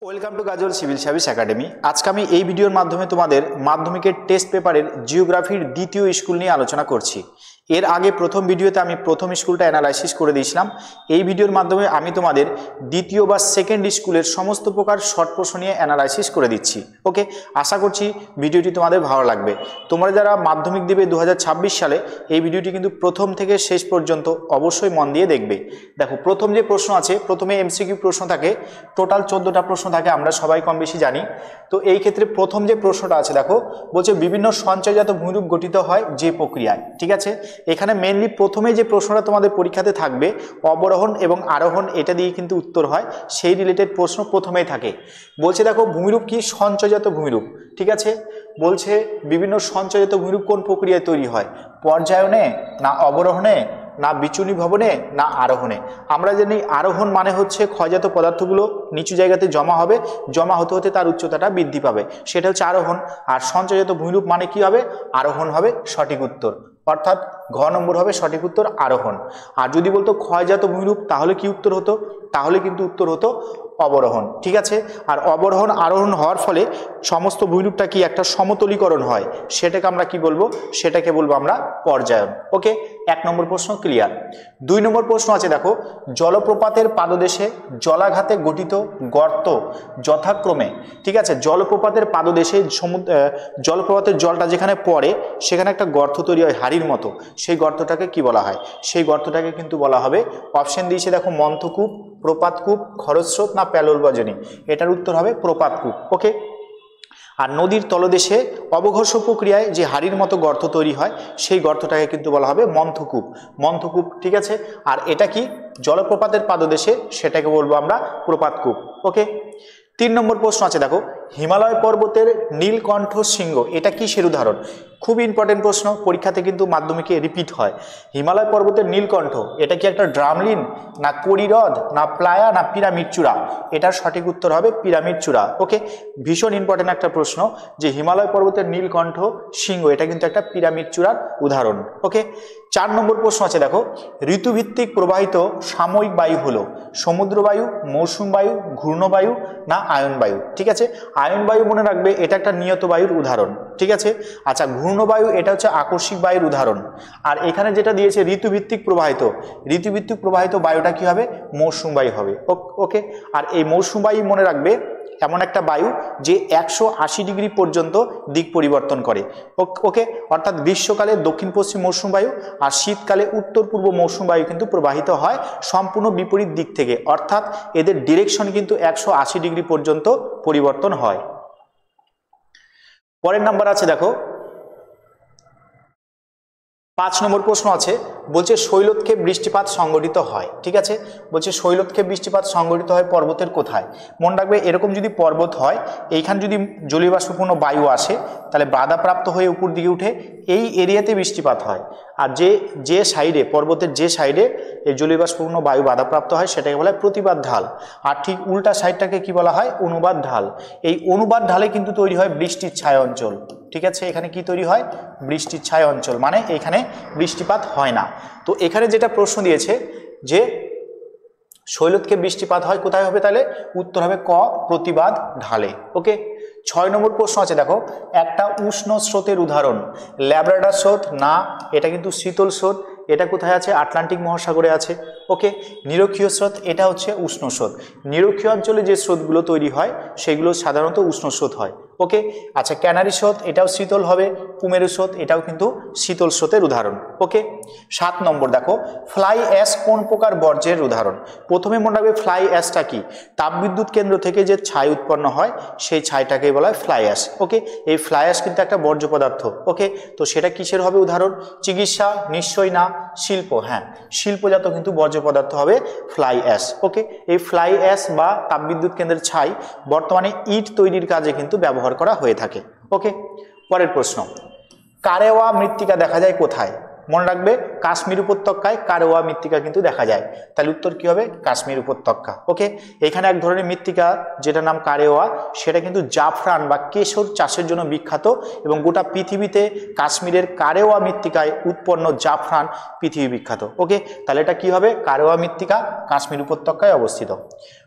Welcome to গাজল civil service academy. আজকে আমি এই ভিডিওর মাধ্যমে তোমাদের মাধ্যমিকের টেস্ট পেপারের জিওগ্রাফির দ্বিতীয় স্কুল নিয়ে আলোচনা করছি। এর আগে প্রথম ভিডিওতে আমি প্রথম স্কুলটা অ্যানালাইসিস করে দিয়েছিলাম। এই ভিডিওর মাধ্যমে আমি তোমাদের দ্বিতীয় বা সেকেন্ড স্কুলের সমস্ত প্রকার শর্ট প্রশ্ন নিয়ে অ্যানালাইসিস করে দিচ্ছি। ওকে, আশা করছি ভিডিওটি তোমাদের ভালো লাগবে। তোমরা যারা মাধ্যমিক দেবে 2026 সালে, এই ভিডিওটি কিন্তু প্রথম থেকে শেষ পর্যন্ত অবশ্যই মন দিয়ে দেখবে। দেখো, প্রথম যে প্রশ্ন আছে, প্রথমে এমসিকিউ প্রশ্ন থাকে, টোটাল 14টা প্রশ্ন থাকে, আমরা সবাই কম বেশি জানি। তো এই ক্ষেত্রে প্রথম যে প্রশ্নটা আছে, দেখো বলছে বিভিন্ন সঞ্চয়জাত ভূমিরূপ গঠিত হয় যে প্রক্রিয়ায়। ঠিক আছে, এখানে মেনলি প্রথমে যে প্রশ্নটা তোমাদের পরীক্ষাতে থাকবে অবরোহণ এবং আরোহণ, এটা দিয়ে কিন্তু উত্তর হয়, সেই রিলেটেড প্রশ্ন প্রথমেই থাকে। বলছে দেখো ভূমিরূপ কি? সঞ্চয়জাত ভূমিরূপ। ঠিক আছে, বলছে বিভিন্ন সঞ্চয়জাত ভূমিরূপ কোন প্রক্রিয়ায় তৈরি হয়? পর্যায়নে, না অবরোহণে, না বিচূর্ণী ভবনে, না আরোহণে। আমরা জানি আরোহণ মানে হচ্ছে ক্ষয়জাত পদার্থগুলো নিচু জায়গাতে জমা হবে, জমা হতে হতে তার উচ্চতাটা বৃদ্ধি পাবে, সেটা হচ্ছে আরোহণ। আর সঞ্চয়জাত ভূমিরূপ মানে কি হবে? আরোহণ হবে সঠিক উত্তর, অর্থাৎ ঘ নম্বর হবে সঠিক উত্তর, আরোহণ। আর যদি বলতো ক্ষয়জাত ভূমিরূপ, তাহলে কি উত্তর হতো? তাহলে কিন্তু উত্তর হতো অবরোহণ। ঠিক আছে, আর অবরোহণ আরোহণ হওয়ার ফলে সমস্ত ভূমিরূপটা কি একটা সমতলীকরণ হয়, সেটাকে আমরা কি বলবো? সেটাকে বলবো আমরা পর্যায়ন। ওকে, 1 নম্বর প্রশ্ন ক্লিয়ার। 2 নম্বর প্রশ্ন আছে, দেখো জলপ্রপাতের পাদদেশে জলাঘাতে গঠিত গর্ত যথাক্রমে। ঠিক আছে, জলপ্রপাতের পাদদেশে জলপ্রপাতের জলটা যেখানে পড়ে সেখানে একটা গর্ত তৈরি হয় হাড়ির মতো, সেই গর্তটাকে কি বলা হয়? সেই গর্তটাকে কিন্তু বলা হবে, অপশন দিয়েছে দেখো, মন্থকূপ, প্রপাতকূপ, খরস্রোত, না প্যালোলবজনী। এটার উত্তর হবে প্রপাতকূপ। ওকে, আর নদীর তলদেশে অবঘর্ষ প্রক্রিয়ায় যে হাড়ির মতো গর্ত তৈরি হয়, সেই গর্তটাকে কিন্তু বলা হবে মন্থকূপ। মন্থকূপ। ঠিক আছে, আর এটা কি? জলপ্রপাতের পাদদেশে, সেটাকে বলবো আমরা প্রপাতকূপ। ওকে, 3 নম্বর প্রশ্ন আছে, দেখো হিমালয় পর্বতের নীলকণ্ঠ শৃঙ্গ, এটা কিসের উদাহরণ? খুব ইম্পর্টেন্ট প্রশ্ন, পরীক্ষাতে কিন্তু মাধ্যমিকে রিপিট হয়। হিমালয় পর্বতের নীলকণ্ঠ, এটা কি একটা ড্রামলিন, না করিহ্রদ, না প্লায়া, না পিরামিড চূড়া? এটার সঠিক উত্তর হবে পিরামিড চূড়া। ওকে, ভীষণ ইম্পর্টেন্ট একটা প্রশ্ন যে হিমালয় পর্বতের নীলকণ্ঠ শৃঙ্গ, এটা কিন্তু একটা পিরামিড চূড়ার উদাহরণ। ওকে, 4 নম্বর প্রশ্ন আছে, দেখো ঋতুভিত্তিক প্রবাহিত সাময়িক বায়ু হলো সমুদ্র বায়ু, মৌসুম বায়ু, ঘূর্ণবায়ু, না আয়ন বায়ু? ঠিক আছে, আয়ন বায়ু মনে রাখবে, এটা একটা নিয়ত বায়ুর উদাহরণ। ঠিক আছে, আচ্ছা ঘূর্ণবায়ু এটা হচ্ছে আকস্মিক বায়ুর উদাহরণ। আর এখানে যেটা দিয়েছে ঋতুভিত্তিক প্রবাহিত, ঋতুভিত্তিক প্রবাহিত বায়ুটা কি হবে? মৌসুম বায়ু হবে। ওকে, আর এই মৌসুম বায়ু মনে রাখবে এমন একটা বায়ু যে 180 ডিগ্রি পর্যন্ত দিক পরিবর্তন করে। ওকে, অর্থাৎ গ্রীষ্মকালে দক্ষিণ পশ্চিম মৌসুম বায়ু আর শীতকালে উত্তর পূর্ব মৌসুম বায়ু কিন্তু প্রবাহিত হয় সম্পূর্ণ বিপরীত দিক থেকে, অর্থাৎ এদের ডিরেকশন কিন্তু 180 ডিগ্রি পর্যন্ত পরিবর্তন হয়। পরের নাম্বার আছে, দেখো 5 নম্বর প্রশ্ন আছে, বলছে শৈলক্ষেপ বৃষ্টিপাত সংঘটিত হয়। ঠিক আছে, বলছে শৈলক্ষেপ বৃষ্টিপাত সংঘটিত হয় পর্বতের কোথায়? মনে রাখবে এরকম যদি পর্বত হয়, এইখান যদি জলীয় বাষ্পপূর্ণ বায়ু আসে, তাহলে বাধাপ্রাপ্ত হয়ে উপর দিকে উঠে এই এরিয়াতে বৃষ্টিপাত হয়। আর যে সাইডে, পর্বতের যে সাইডে এই জলীয় বাষ্পপূর্ণ বায়ু বাধাপ্রাপ্ত হয়, সেটাকে বলা হয় প্রতিবাদ ঢাল। আর ঠিক উল্টা সাইডটাকে কি বলা হয়? অনুবাদ ঢাল। এই অনুবাদ ঢালে কিন্তু তৈরি হয় বৃষ্টির ছায়া অঞ্চল। ঠিক আছে, এখানে কি তৈরি হয়? বৃষ্টির ছায়া অঞ্চল, মানে এখানে বৃষ্টিপাত হয় না। তো এখানে যেটা প্রশ্ন দিয়েছে যে শৈলক্ষেপ বৃষ্টিপাত হয় কোথায় হবে, তাহলে উত্তর হবে ক, প্রতিবাদ ঢালে। ওকে, 6 নম্বর প্রশ্ন আছে, দেখো একটা উষ্ণ স্রোতের উদাহরণ ল্যাব্রাডার স্রোত, না এটা কিন্তু শীতল স্রোত, এটা কোথায় আছে? আটলান্টিক মহাসাগরে আছে। ওকে, নিরক্ষীয় স্রোত, এটা হচ্ছে উষ্ণ স্রোত। নিরক্ষীয় অঞ্চলে যে স্রোতগুলো তৈরি হয় সেগুলো সাধারণত উষ্ণ স্রোত হয়। ওকে, আচ্ছা ক্যানারি স্রোত, এটাও শীতল হবে। কুমেরু স্রোত, এটাও কিন্তু শীতল স্রোতের উদাহরণ। ওকে, 7 নম্বর, দেখো ফ্লাই অ্যাশ কোন প্রকার বর্জ্যের উদাহরণ? প্রথমে মনে রাখবে ফ্লাই অ্যাশটা কি? তাপবিদ্যুৎ কেন্দ্র থেকে যে ছাই উৎপন্ন হয়, সেই ছাইটাকে বলা হয় ফ্লাই অ্যাশ। ওকে, এই ফ্লাই অ্যাশ কিন্তু একটা বর্জ্য পদার্থ। ওকে, তো সেটা কিসের হবে উদাহরণ? চিকিৎসা? নিশ্চয়ই না। শিল্প? হ্যাঁ, শিল্পজাত কিন্তু বর্জ্য পদার্থ হবে ফ্লাই অ্যাশ। ওকে, এই ফ্লাই অ্যাশ বা তাপবিদ্যুৎ কেন্দ্রের ছাই বর্তমানে ইট তৈরির কাজে কিন্তু ব্যবহার করা হয়ে থাকে। ওকে, পরের প্রশ্ন, কারেওয়া মৃত্তিকা দেখা যায় কোথায়? মনে রাখবে কাশ্মীর উপত্যকায় কারেওয়া মৃত্তিকা কিন্তু দেখা যায়, তাহলে উত্তর কি হবে? কাশ্মীর উপত্যকা। ওকে, এখানে এক ধরনের মৃত্তিকা যেটা নাম কারেওয়া, সেটা কিন্তু জাফরান বা কেশর চাষের জন্য বিখ্যাত, এবং গোটা পৃথিবীতে কাশ্মীরের কারেওয়া মৃত্তিকায় উৎপন্ন জাফরান পৃথিবী বিখ্যাত। ওকে, তাহলে এটা কি হবে? কারেওয়া মৃত্তিকা কাশ্মীর উপত্যকায় অবস্থিত।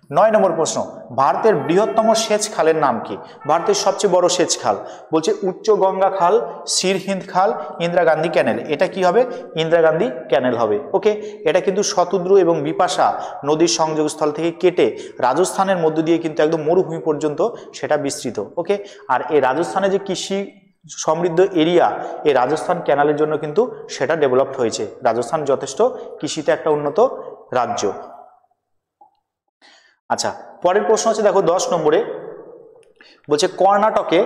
9 নম্বর প্রশ্ন, ভারতের বৃহত্তম সেচ খালের নাম কি? ভারতের সবচেয়ে বড় সেচ খাল বলছে উচ্চ গঙ্গা খাল, সিরহিন্দ খাল, ইন্দিরা গান্ধী ক্যানেল। এটা কি হবে? ইন্দিরা গান্ধী ক্যানেল হবে। ওকে, এটা কিন্তু শতদ্রু এবং বিপাশা নদীর সংযোগস্থল থেকে কেটে রাজস্থানের মধ্য দিয়ে কিন্তু একদম মরুভূমি পর্যন্ত সেটা বিস্তৃত। ওকে, আর এই রাজস্থানে যে কৃষি সমৃদ্ধ এরিয়া, এই রাজস্থান ক্যানালের জন্য কিন্তু সেটা ডেভেলপড হয়েছে। রাজস্থান যথেষ্ট কৃষিতে একটা উন্নত রাজ্য। আচ্ছা, পরের প্রশ্ন হচ্ছে দেখো 10 নম্বরে বলছে কর্ণাটকে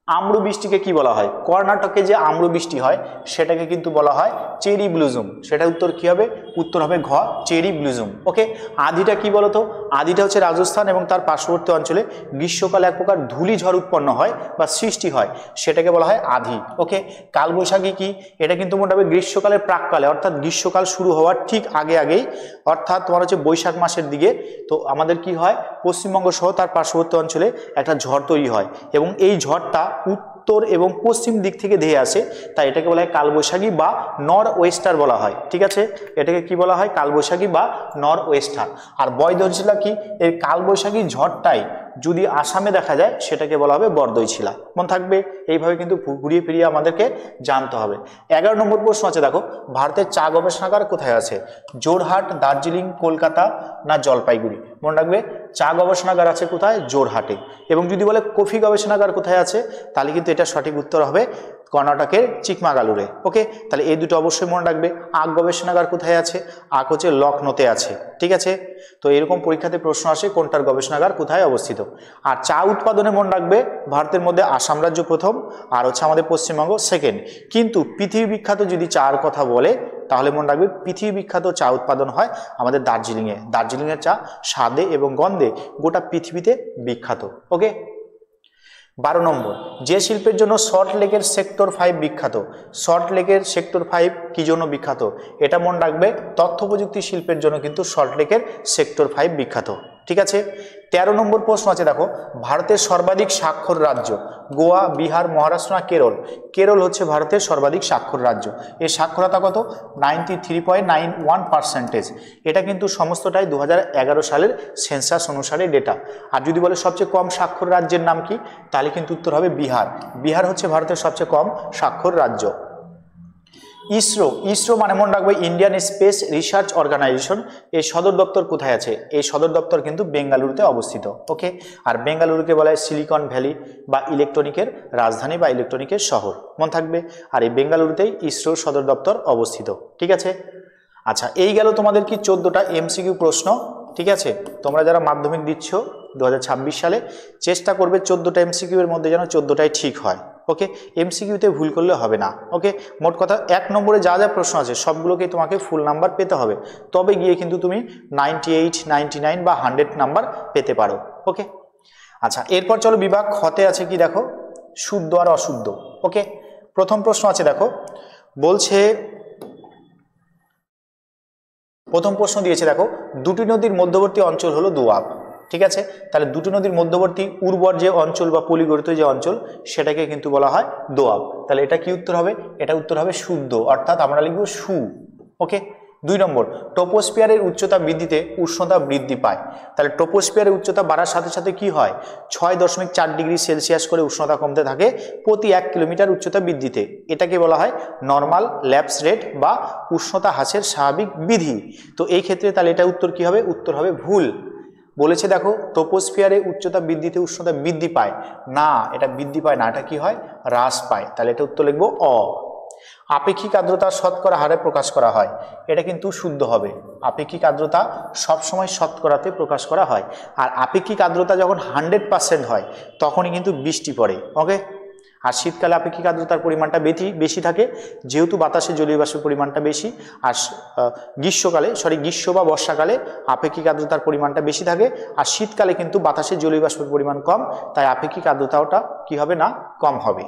আম্র বৃষ্টিকে কি বলা হয়? কর্ণাটকে যে আম্র বৃষ্টি হয় সেটাকে কিন্তু বলা হয় চেরি ব্লুজুম। সেটা উত্তর কি হবে? উত্তর হবে ঘ, চেরি ব্লুজুম। ওকে, আদিটা কি বলতো? আদিটা হচ্ছে রাজস্থান এবং তার পার্শ্ববর্তী অঞ্চলে গ্রীষ্মকালে এক প্রকার ধূলিঝড় উৎপন্ন হয় বা সৃষ্টি হয়, সেটাকে বলা হয় আধি। ওকে, কালবৈশাখী কি? এটা কিন্তু মোটামুটি গ্রীষ্মকালের প্রাককালে, অর্থাৎ গ্রীষ্মকাল শুরু হওয়ার ঠিক আগেই, অর্থাৎ তোমার হচ্ছে বৈশাখ মাসের দিকে। তো আমাদের কি হয়, পশ্চিমবঙ্গ সহ তার পার্শ্ববর্তী অঞ্চলে একটা ঝড় তৈরি হয় এবং এই ঝড়টা উত্তর এবং পশ্চিম দিক থেকে ধেয়ে আসে, তাই এটাকে বলা হয় কালবৈশাখী বা নর ওয়েস্টার বলা হয়। ঠিক আছে, এটাকে কি বলা হয়? কালবৈশাখী বা নর ওয়েস্টার। আর বয়দশিলা কি? এই কালবৈশাখী ঝড়টাই যদি আসামে দেখা যায় সেটাকে বলা হবে বরদৈছিলা। মনে থাকবে, এইভাবে কিন্তু ঘুরিয়ে ফিরিয়ে আমাদেরকে জানতে হবে। 11 নম্বর প্রশ্ন আছে দেখো, ভারতের চা গবেষণাগার কোথায় আছে? জোরহাট, দার্জিলিং, কলকাতা না জলপাইগুড়ি? মনে রাখবে, চা গবেষণাগার আছে কোথায়? জোরহাটে। এবং যদি বলে কফি গবেষণাগার কোথায় আছে, তাহলে কিন্তু এটা সঠিক উত্তর হবে কর্ণাটকের চিকমাগালুরে। ওকে, তাহলে এই দুটো অবশ্যই মনে রাখবে। আখ গবেষণাগার কোথায় আছে? আখ হচ্ছে লখনৌতে আছে। ঠিক আছে, তো এরকম পরীক্ষাতে প্রশ্ন আসে কোনটার গবেষণাগার কোথায় অবস্থিত। আর চা উৎপাদনে মনে রাখবে ভারতের মধ্যে আসাম রাজ্য প্রথম, আর হচ্ছে আমাদের পশ্চিমবঙ্গ সেকেন্ড। কিন্তু পৃথিবী বিখ্যাত যদি চার কথা বলে তাহলে মনে রাখবে পৃথিবী বিখ্যাত চা উৎপাদন হয় আমাদের দার্জিলিংয়ে। দার্জিলিংয়ের চা স্বাদে এবং গন্ধে গোটা পৃথিবীতে বিখ্যাত। ওকে, 12 নম্বর, যে শিল্পের জন্য সল্ট লেকের সেক্টর 5 বিখ্যাত। সল্ট লেকের সেক্টর 5 কি জন্য বিখ্যাত? এটা মনে রাখবে, তথ্য প্রযুক্তি শিল্পের জন্য কিন্তু সল্ট লেকের সেক্টর 5 বিখ্যাত। ঠিক আছে, 13 নম্বর প্রশ্ন আছে দেখো, ভারতের সর্বাধিক স্বাক্ষর রাজ্য গোয়া, বিহার, মহারাষ্ট্র না কেরল? কেরল হচ্ছে ভারতের সর্বাধিক স্বাক্ষর রাজ্য। এর সাক্ষরতা কত? 93.91%। এটা কিন্তু সমস্তটাই 2011 সালের সেন্সাস অনুসারে ডেটা। আর যদি বলে সবচেয়ে কম স্বাক্ষর রাজ্যের নাম কি, তাহলে কিন্তু উত্তর হবে বিহার। বিহার হচ্ছে ভারতের সবচেয়ে কম স্বাক্ষর রাজ্য। ইসরো, ইসরো মানে মনে রাখবে ইন্ডিয়ান স্পেস রিসার্চ অর্গানাইজেশন। এই সদর দপ্তর কোথায় আছে? এই সদর দপ্তর কিন্তু বেঙ্গালুরুতে অবস্থিত। ওকে, আর বেঙ্গালুরুকে বলা হয় সিলিকন ভ্যালি বা ইলেকট্রনিকের রাজধানী বা ইলেকট্রনিকের শহর। মনে থাকবে, আর এই বেঙ্গালুরুতেই ইসরোর সদর দপ্তর অবস্থিত। ঠিক আছে, আচ্ছা, এই গেল তোমাদের কি 14টা এমসিকিউ প্রশ্ন। ঠিক আছে, তোমরা যারা মাধ্যমিক দিচ্ছ 2026 সালে চেষ্টা করবে 14টা এমসিকিউ এর মধ্যে যেন 14টাই ঠিক হয়। ওকে, এমসিকিউতে ভুল করলে হবে না। ওকে, মোট কথা 1 নম্বরে যা যা প্রশ্ন আছে সবগুলোকেই তোমাকে ফুল নাম্বার পেতে হবে, তবে গিয়ে কিন্তু তুমি 98, 99 বা 100 নাম্বার পেতে পারো। ওকে, আচ্ছা, এরপর চলো বিভাগ খতে আছে কি দেখো, শুদ্ধ আর অশুদ্ধ। ওকে, প্রথম প্রশ্ন আছে দেখো, বলছে, প্রথম প্রশ্ন দিয়েছে দেখো, দুটি নদীর মধ্যবর্তী অঞ্চল হলো দোয়াব। ঠিক আছে, তাহলে দুটি নদীর মধ্যবর্তী উর্বর যে অঞ্চল বা পলিগঠিত যে অঞ্চল সেটাকে কিন্তু বলা হয় দোয়াব। তাহলে এটা কি উত্তর হবে? এটা উত্তর হবে শুদ্ধ, অর্থাৎ আমরা লিখব সু। ওকে, 2 নম্বর, ট্রপোস্ফিয়ারের উচ্চতা বৃদ্ধিতে উষ্ণতা বৃদ্ধি পায়। তাহলে ট্রপোস্ফিয়ারের উচ্চতা বাড়ার সাথে সাথে কি হয়? 6.4 ডিগ্রি সেলসিয়াস করে উষ্ণতা কমতে থাকে প্রতি 1 কিলোমিটার উচ্চতা বৃদ্ধিতে। এটাকে বলা হয় নর্মাল ল্যাপস রেট বা উষ্ণতা হ্রাসের স্বাভাবিক বিধি। তো এই ক্ষেত্রে তাহলে এটা উত্তর কি হবে? উত্তর হবে ভুল। বলেছে দেখো ট্রপোস্ফিয়ারে উচ্চতা বৃদ্ধিতে উষ্ণতা বৃদ্ধি পায় না, এটা বৃদ্ধি পায় না, এটা কি হয়? হ্রাস পায়। তাহলে এটা উত্তর লিখবো অ। আপেক্ষিক আর্দ্রতা শতকরা হারে প্রকাশ করা হয়, এটা কিন্তু শুদ্ধ হবে। আপেক্ষিক আর্দ্রতা সবসময় শতকরাতে প্রকাশ করা হয়, আর আপেক্ষিক আর্দ্রতা যখন 100% হয় তখনই কিন্তু বৃষ্টি পড়ে। ওকে, আর শীতকালে আপেক্ষিক আর্দ্রতার পরিমাণটা বেশি থাকে, যেহেতু বাতাসে জলীয় বাষ্পের পরিমাণটা বেশি। আর গ্রীষ্ম বা বর্ষাকালে আপেক্ষিক আর্দ্রতার পরিমাণটা বেশি থাকে, আর শীতকালে কিন্তু বাতাসে জলীয় বাষ্পের পরিমাণ কম, তাই আপেক্ষিক আর্দ্রতাটা কি হবে না? কম হবে।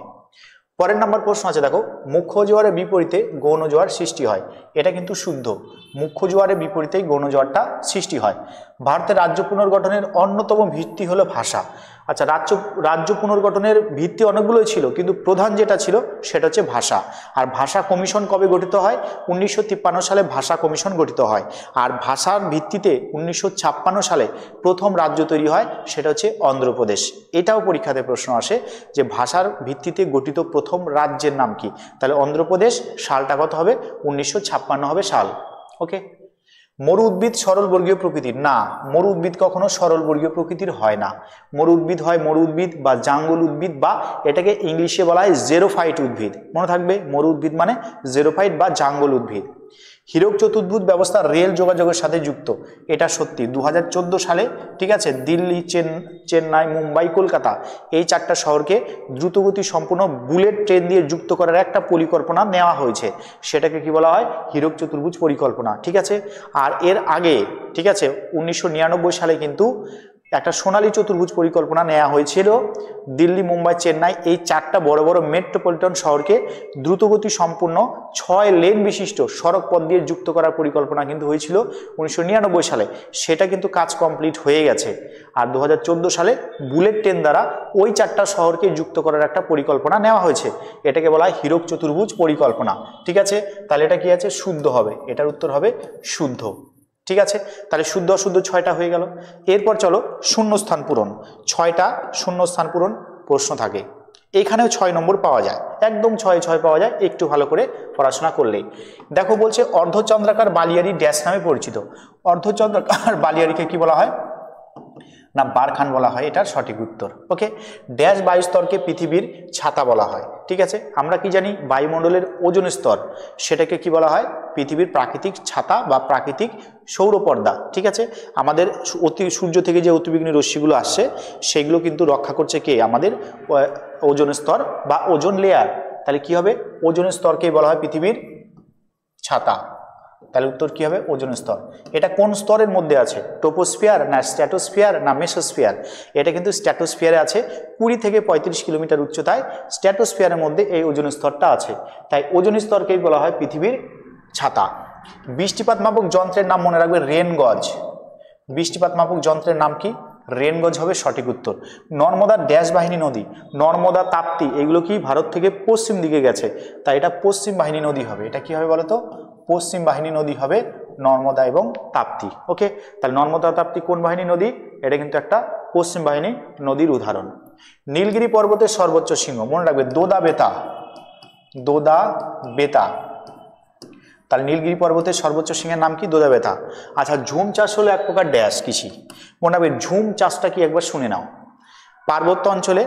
পরের নাম্বার প্রশ্ন আছে দেখো, মুখ্য জোয়ারের বিপরীতে গৌণ জোয়ার সৃষ্টি হয়। এটা কিন্তু শুদ্ধ, মুখ্য জোয়ারের বিপরীতেই গৌণ জোয়ারটা সৃষ্টি হয়। ভারতের রাজ্য পুনর্গঠনের অন্যতম ভিত্তি হলো ভাষা। আচ্ছা, রাজ্য পুনর্গঠনের ভিত্তি অনেকগুলোই ছিল, কিন্তু প্রধান যেটা ছিল সেটা হচ্ছে ভাষা। আর ভাষা কমিশন কবে গঠিত হয়? 1953 সালে ভাষা কমিশন গঠিত হয়। আর ভাষার ভিত্তিতে 1956 সালে প্রথম রাজ্য তৈরি হয়, সেটা হচ্ছে অন্ধ্রপ্রদেশ। এটাও পরীক্ষাতে প্রশ্ন আসে যে ভাষার ভিত্তিতে গঠিত প্রথম রাজ্যের নাম কি? তাহলে অন্ধ্রপ্রদেশ। সালটা কত হবে? 1956 হবে সাল। ওকে। মরু উদ্ভিদ সরল বর্গীয় প্রকৃতির? না, মরু উদ্ভিদ কখনো সরল বর্গীয় প্রকৃতির হয় না। মরু উদ্ভিদ হয় মরু উদ্ভিদ বা জাঙ্গল উদ্ভিদ, বা এটাকে ইংলিশে বলা হয় জেরোফাইট উদ্ভিদ। মনে থাকবে, মরু উদ্ভিদ মানে জেরোফাইট বা জাঙ্গল উদ্ভিদ। হীরক চতুর্ভুজ ব্যবস্থা রেল যোগাযোগের সাথে যুক্ত, এটা সত্যি। 2014 সালে, ঠিক আছে, দিল্লি, চেন্নাই, মুম্বাই, কলকাতা এই 4টা শহরকে দ্রুতগতি সম্পূর্ণ বুলেট ট্রেন দিয়ে যুক্ত করার একটা পরিকল্পনা নেওয়া হয়েছে, সেটাকে কি বলা হয়? হীরক চতুর্ভুজ পরিকল্পনা। ঠিক আছে। আর এর আগে, ঠিক আছে, 1999 সালে কিন্তু একটা সোনালী চতুর্ভুজ পরিকল্পনা নেওয়া হয়েছিল। দিল্লি, মুম্বাই, চেন্নাই এই 4টা বড় বড় মেট্রোপলিটন শহরকে দ্রুতগতি সম্পূর্ণ 6 লেন বিশিষ্ট সড়ক পথ দিয়ে যুক্ত করার পরিকল্পনা কিন্তু হয়েছিল 1999 সালে। সেটা কিন্তু কাজ কমপ্লিট হয়ে গেছে। আর 2014 সালে বুলেট ট্রেন দ্বারা ওই 4টা শহরকে যুক্ত করার একটা পরিকল্পনা নেওয়া হয়েছে, এটাকে বলা হয় হীরক চতুর্ভুজ পরিকল্পনা। ঠিক আছে, তাহলে এটা কি আছে? শুদ্ধ হবে। এটার উত্তর হবে শুদ্ধ। ঠিক আছে, তাহলে শুদ্ধ অশুদ্ধ 6টা হয়ে গেল। এরপর চলো শূন্যস্থান পূরণ। 6টা শূন্যস্থান পূরণ প্রশ্ন থাকে, এখানেও 6 নম্বর পাওয়া যায়, একদম 6 পাওয়া যায় একটু ভালো করে পড়াশোনা করলেই। দেখো বলছে অর্ধচন্দ্রাকার বালিয়াড়ি ড্যাশ নামে পরিচিত। অর্ধচন্দ্রাকার বালিয়াড়িকে কি বলা হয়? না, বারখান বলা হয়, এটার সঠিক উত্তর। ওকে। ড্যাশ বায়ুস্তরকে পৃথিবীর ছাতা বলা হয়। ঠিক আছে, আমরা কি জানি? বায়ুমণ্ডলের ওজোন স্তর, সেটাকে কি বলা হয়? পৃথিবীর প্রাকৃতিক ছাতা বা প্রাকৃতিক সৌরপর্দা। ঠিক আছে, আমাদের সূর্য থেকে যে অতিবেগুনি রশ্মিগুলো আসছে সেগুলো কিন্তু রক্ষা করছে কে? আমাদের ওজোন স্তর বা ওজোন লেয়ার। তাহলে কি হবে? ওজোন স্তরকেই বলা হয় পৃথিবীর ছাতা। তাহলে উত্তর কি হবে? ওজোন স্তর। এটা কোন স্তরের মধ্যে আছে? ট্রপোস্ফিয়ার না স্ট্র্যাটোস্ফিয়ার না মেসোস্ফিয়ার? এটা কিন্তু স্ট্র্যাটোস্ফিয়ারে আছে। 20 থেকে 35 কিলোমিটার উচ্চতায় স্ট্র্যাটোস্ফিয়ারের মধ্যে এই ওজোন স্তরটা আছে। তাই ওজোন স্তরকেই বলা হয় পৃথিবীর ছাতা। বৃষ্টিপাত মাপক যন্ত্রের নাম মনে রাখবে রেনগজ। বৃষ্টিপাত মাপক যন্ত্রের নাম কি? রেনগজ হবে সঠিক উত্তর। নর্মদার ড্যাশ বাহিনী নদী? নর্মদা, তাপ্তি এগুলো কি ভারত থেকে পশ্চিম দিকে গেছে, তাই এটা পশ্চিম বাহিনী নদী হবে। এটা কি হবে বলতো? পশ্চিম বাহিনী নদী হবে নর্মদা এবং তাপ্তি। ওকে, তাহলে নর্মদা তাপ্তি কোন বাহিনী নদী? এটা কিন্তু একটা পশ্চিম বাহিনী নদীর উদাহরণ। নীলগিরি পর্বতের সর্বোচ্চ শৃঙ্গ মনে রাখবে দোদা বেতা। দোদা বেতা। তাহলে নীলগিরি পর্বতের সর্বোচ্চ শৃঙ্গের নাম কি? দোদা বেতা। আচ্ছা, ঝুম চাষ হলো এক প্রকার ড্যাশ কৃষি। মনে রাখবে ঝুম চাষটা কি একবার শুনে নাও। পার্বত্য অঞ্চলে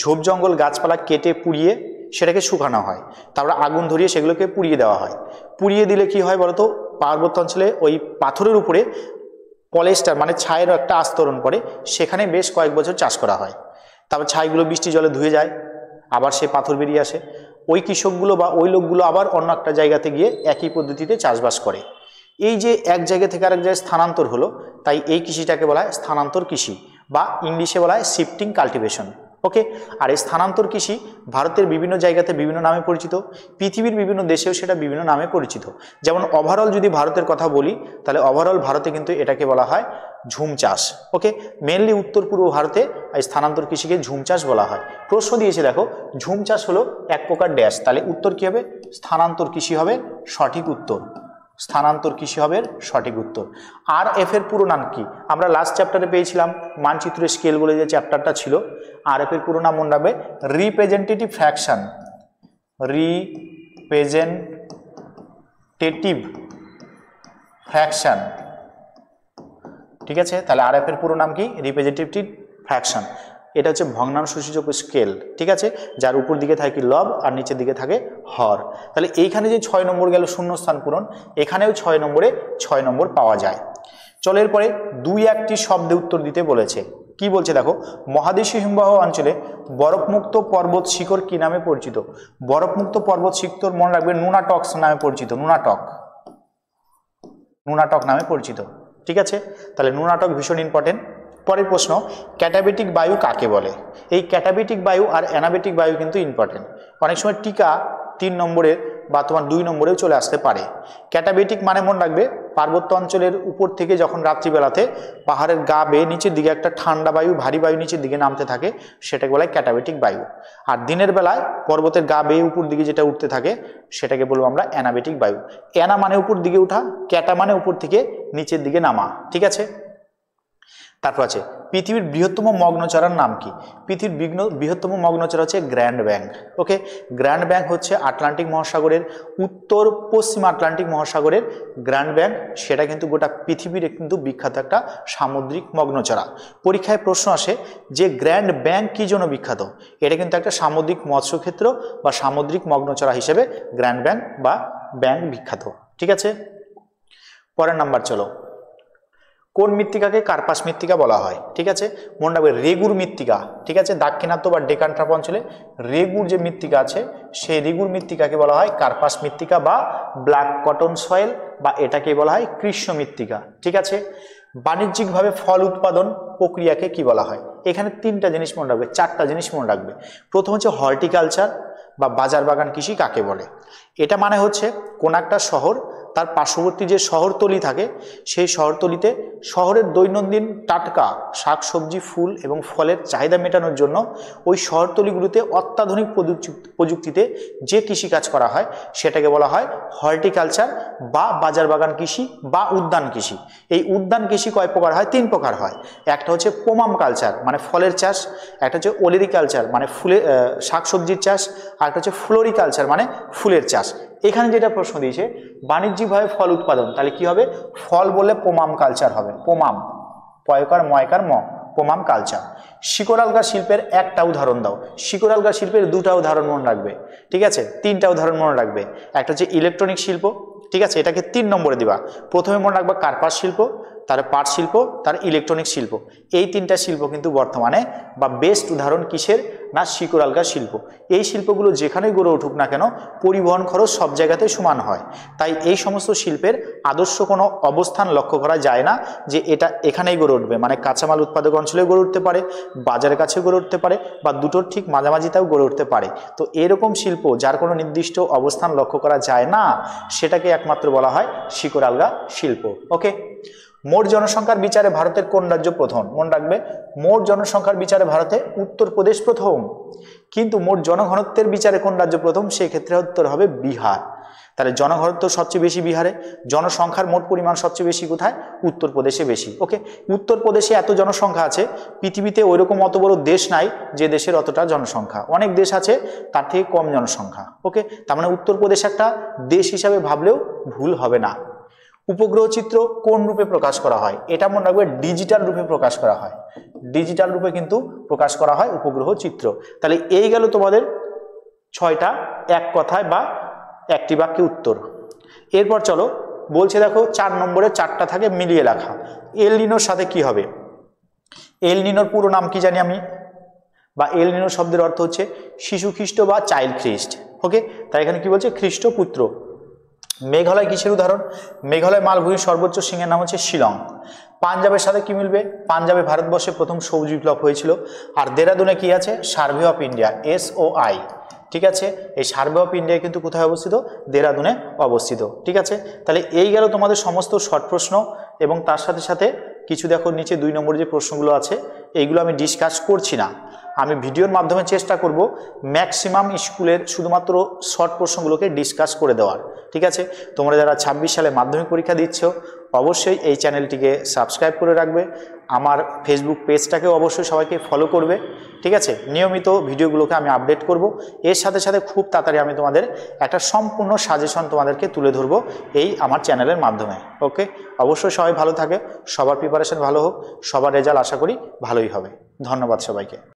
ঝোপ জঙ্গল গাছপালা কেটে পুড়িয়ে সেটাকে শুকানো হয়, তারপরে আগুন ধরিয়ে সেগুলোকে পুড়িয়ে দেওয়া হয়। পুড়িয়ে দিলে কি হয় বলতো? পার্বত্য অঞ্চলে ওই পাথরের উপরে পলেস্টার মানে ছায়ের একটা আস্তরণ পড়ে, সেখানে বেশ কয়েক বছর চাষ করা হয়। তারপর ছাইগুলো বৃষ্টি জলে ধুয়ে যায়, আবার সে পাথর বেরিয়ে আসে। ওই কৃষকগুলো বা ওই লোকগুলো আবার অন্য একটা জায়গাতে গিয়ে একই পদ্ধতিতে চাষবাস করে। এই যে এক জায়গা থেকে আরেক জায়গায় স্থানান্তর হলো, তাই এই কৃষিটাকে বলা হয় স্থানান্তর কৃষি বা ইংলিশে বলা হয় শিফটিং কাল্টিভেশন। ওকে। আর এই স্থানান্তর কৃষি ভারতের বিভিন্ন জায়গাতে বিভিন্ন নামে পরিচিত, পৃথিবীর বিভিন্ন দেশেও সেটা বিভিন্ন নামে পরিচিত। যেমন ওভারঅল যদি ভারতের কথা বলি, তাহলে ওভারঅল ভারতে কিন্তু এটাকে বলা হয় ঝুম চাষ। ওকে, মেনলি উত্তর পূর্ব ভারতে এই স্থানান্তর কৃষিকে ঝুম চাষ বলা হয়। প্রশ্ন দিয়েছে দেখো, ঝুম চাষ হলো এক প্রকার ড্যাশ, তাহলে উত্তর কি হবে? স্থানান্তর কৃষি হবে সঠিক উত্তর। স্থানান্তর কৃষি হবে সঠিক উত্তর। আর এফ এর পুরো নাম কি? আমরা লাস্ট চ্যাপ্টারে পেয়েছিলাম মানচিত্র স্কেল বলে যে চ্যাপ্টারটা ছিল। আর এফ এর পুরো নাম মনে রাখবে রিপ্রেজেন্টেটিভ ফ্র্যাকশন। Representative fraction. ঠিক আছে, তাহলে আর এফ এর পুরো নাম কি? Representative fraction. এটা হচ্ছে ভগ্নাংশ সূচক স্কেল। ঠিক আছে, যার উপর দিকে থাকে লব আর নিচের দিকে থাকে হর। তাহলে এইখানে যে 6 নম্বর গেল শূন্যস্থান পূরণ, এখানেও 6 নম্বরে 6 নম্বর পাওয়া যায়। চলো এরপরে 2-1টি শব্দে উত্তর দিতে বলেছে। কি বলছে দেখো, মহাদেশীয় হিমবাহ অঞ্চলে বরফমুক্ত পর্বত শিখর কি নামে পরিচিত? বরফমুক্ত পর্বত শিখর মনে রাখবে নুনাটক্স নামে পরিচিত। নুনাটক, নুনাটক নামে পরিচিত। ঠিক আছে, তাহলে নুনাটক ভীষণ ইম্পর্টেন্ট। পরের প্রশ্ন, ক্যাটাবেটিক বায়ু কাকে বলে? এই ক্যাটাবেটিক বায়ু আর অ্যানাবেটিক বায়ু কিন্তু ইম্পর্টেন্ট। অনেক সময় টিকা 3 নম্বরের বা তোমার 2 নম্বরেও চলে আসতে পারে। ক্যাটাবেটিক মানে মনে রাখবে পার্বত্য অঞ্চলের উপর থেকে যখন রাত্রিবেলাতে পাহাড়ের গা বেয়ে নিচের দিকে একটা ঠান্ডা বায়ু, ভারী বায়ু নিচের দিকে নামতে থাকে, সেটাকে বলা হয় ক্যাটাবেটিক বায়ু। আর দিনের বেলায় পর্বতের গা বেয়ে উপর দিকে যেটা উঠতে থাকে সেটাকে বলবো আমরা অ্যানাবেটিক বায়ু। অ্যানা মানে উপর দিকে ওঠা, ক্যাটা মানে উপর থেকে নিচের দিকে নামা। ঠিক আছে, তারপর আছে পৃথিবীর বৃহত্তম মগ্নচরার নাম কি? পৃথিবীর বৃহত্তম মগ্নচর হচ্ছে গ্র্যান্ড ব্যাংক। ওকে, গ্র্যান্ড ব্যাংক হচ্ছে আটলান্টিক মহাসাগরের উত্তর পশ্চিম আটলান্টিক মহাসাগরের গ্র্যান্ড ব্যাংক, সেটা কিন্তু গোটা পৃথিবীর কিন্তু বিখ্যাত একটা সামুদ্রিক মগ্নচরা। পরীক্ষায় প্রশ্ন আসে যে গ্র্যান্ড ব্যাংক কি জন্য বিখ্যাত? এটা কিন্তু একটা সামুদ্রিক মৎস্যক্ষেত্র বা সামুদ্রিক মগ্নচরা হিসেবে গ্র্যান্ড ব্যাংক বা ব্যাংক বিখ্যাত। ঠিক আছে, পরের নাম্বার চলো। কোন মৃত্তিকাকে কার্পাস মৃত্তিকা বলা হয়? ঠিক আছে, মনে রাখবে রেগুর মৃত্তিকা। ঠিক আছে, দাক্ষিণাত্য বা ডেকান ট্রাপ অঞ্চলে রেগুর যে মৃত্তিকা আছে সেই রেগুর মৃত্তিকাকে বলা হয় কার্পাস মৃত্তিকা বা ব্ল্যাক কটন সয়েল, বা এটাকে বলা হয় কৃষ্ণ মৃত্তিকা। ঠিক আছে, বাণিজ্যিকভাবে ফল উৎপাদন প্রক্রিয়াকে কি বলা হয়? এখানে 3টা জিনিস মনে রাখবে, 4টা জিনিস মনে রাখবে। প্রথম হচ্ছে হর্টিকালচার বা বাজার বাগান কৃষি কাকে বলে? এটা মানে হচ্ছে কোন একটা শহর তার পার্শ্ববর্তী যে শহরতলি থাকে সেই শহরতলিতে শহরের দৈনন্দিন টাটকা শাকসবজি, ফুল এবং ফলের চাহিদা মেটানোর জন্য ওই শহরতলিগুলোতে অত্যাধুনিক প্রযুক্তিতে যে কৃষিকাজ করা হয় সেটাকে বলা হয় হর্টিকালচার বা বাজার বাগান কৃষি বা উদ্যান কৃষি। এই উদ্যান কৃষি কয় প্রকার হয়? 3 প্রকার হয়। একটা হচ্ছে পোমাম কালচার মানে ফলের চাষ, একটা হচ্ছে ওলেরিকালচার মানে শাকসবজির চাষ, আর একটা হচ্ছে ফ্লোরিকালচার মানে ফুলের চাষ। এখানে যেটা প্রশ্ন দিয়েছে বাণিজ্যিকভাবে ফল উৎপাদন, তাহলে কি হবে? ফল বললে পোমাম কালচার হবে। পোমাম, পয়কার ময়কার ম, পোমাম কালচার। শিকড় আলগা শিল্পের একটা উদাহরণ দাও। শিকড় আলগা শিল্পের 2টা উদাহরণ মনে রাখবে। ঠিক আছে, 3টা উদাহরণ মনে রাখবে। একটা হচ্ছে ইলেকট্রনিক শিল্প। ঠিক আছে, এটাকে 3 নম্বরে দিবা। প্রথমে মনে রাখবা কার্পাস শিল্প, তার পাট শিল্প, তার ইলেকট্রনিক শিল্প। এই 3টা শিল্প কিন্তু বর্তমানে বা বেস্ট উদাহরণ কিসের? না শিকড় আলগা শিল্প। এই শিল্পগুলো যেখানেই গড়ে উঠুক না কেন পরিবহন খরচ সব জায়গাতেই সমান হয়, তাই এই সমস্ত শিল্পের আদর্শ কোনো অবস্থান লক্ষ্য করা যায় না যে এটা এখানেই গড়ে উঠবে। মানে কাঁচামাল উৎপাদক অঞ্চলে গড়ে উঠতে পারে, বাজারের কাছে গড়ে উঠতে পারে, বা দুটোর ঠিক মাঝামাঝিতেও গড়ে উঠতে পারে। তো এরকম শিল্প যার কোনো নির্দিষ্ট অবস্থান লক্ষ্য করা যায় না সেটাকে একমাত্র বলা হয় শিকড় আলগা শিল্প। ওকে, মোট জনসংখ্যার বিচারে ভারতের কোন রাজ্য প্রথম? মনে রাখবে মোট জনসংখ্যার বিচারে ভারতে উত্তরপ্রদেশ প্রথম, কিন্তু মোট জনঘনত্বের বিচারে কোন রাজ্য প্রথম? সেই ক্ষেত্রে উত্তর হবে বিহার। তাহলে জনঘনত্ব সবচেয়ে বেশি বিহারে, জনসংখ্যার মোট পরিমাণ সবচেয়ে বেশি কোথায়? উত্তরপ্রদেশে বেশি। ওকে, উত্তরপ্রদেশে এত জনসংখ্যা আছে, পৃথিবীতে ওইরকম অত বড় দেশ নাই যে দেশের অতটা জনসংখ্যা, অনেক দেশ আছে তার থেকে কম জনসংখ্যা। ওকে, তার মানে উত্তরপ্রদেশ একটা দেশ হিসাবে ভাবলেও ভুল হবে না। উপগ্রহ চিত্র কোন রূপে প্রকাশ করা হয়? এটা মনে রাখবে ডিজিটাল রূপে প্রকাশ করা হয়। ডিজিটাল রূপে কিন্তু প্রকাশ করা হয় উপগ্রহ চিত্র। তাহলে এই গেল তোমাদের 6টা এক কথায় বা একটি বাক্যে উত্তর। এরপর চলো বলছে দেখো 4 নম্বরে 4টা থাকে মিলিয়ে লেখা। এল নিনোর সাথে কি হবে? এল নিনোর পুরো নাম কি জানি আমি, বা এল নিনো শব্দের অর্থ হচ্ছে শিশু খ্রিস্ট বা চাইল্ড খ্রিস্ট। ওকে, তাই এখানে কি বলছে? খ্রিস্ট পুত্র। মেঘালয় কিসের উদাহরণ? মেঘালয় মালভূমির সর্বোচ্চ শৃঙ্গের নাম হচ্ছে শিলং। পাঞ্জাবের সাথে কি মিলবে? পাঞ্জাবে ভারতবর্ষে প্রথম সবুজ বিপ্লব হয়েছিল। আর দেরাদুনে কি আছে? Survey of India, SOI। ঠিক আছে, এই সার্ভে অফ ইন্ডিয়া কিন্তু কোথায় অবস্থিত? দেরাদুনে অবস্থিত। ঠিক আছে, তাহলে এই গেল তোমাদের সমস্ত শর্ট প্রশ্ন, এবং তার সাথে সাথে কিছু দেখো নিচে 2 নম্বর যে প্রশ্নগুলো আছে এইগুলো আমি ডিসকাস করছি না, আমি ভিডিওর মাধ্যমে চেষ্টা করব ম্যাক্সিমাম স্কুলের শুধুমাত্র শর্ট প্রশ্নগুলোকে ডিসকাস করে দেওয়ার। ঠিক আছে, তোমরা যারা 26 সালে মাধ্যমিক পরীক্ষা দিচ্ছ অবশ্যই এই চ্যানেলটিকে সাবস্ক্রাইব করে রাখবে, আমার ফেসবুক পেজটাকেও অবশ্যই সবাইকে ফলো করবে। ঠিক আছে, নিয়মিত ভিডিওগুলোকে আমি আপডেট করব। এর সাথে সাথে খুব তাড়াতাড়ি আমি তোমাদের একটা সম্পূর্ণ সাজেশন তোমাদেরকে তুলে ধরবো এই আমার চ্যানেলের মাধ্যমে। ওকে, অবশ্যই সবাই ভালো থাকে, সবার প্রিপারেশন ভালো হোক, সবার রেজাল্ট আশা করি ভালোই হবে। ধন্যবাদ সবাইকে।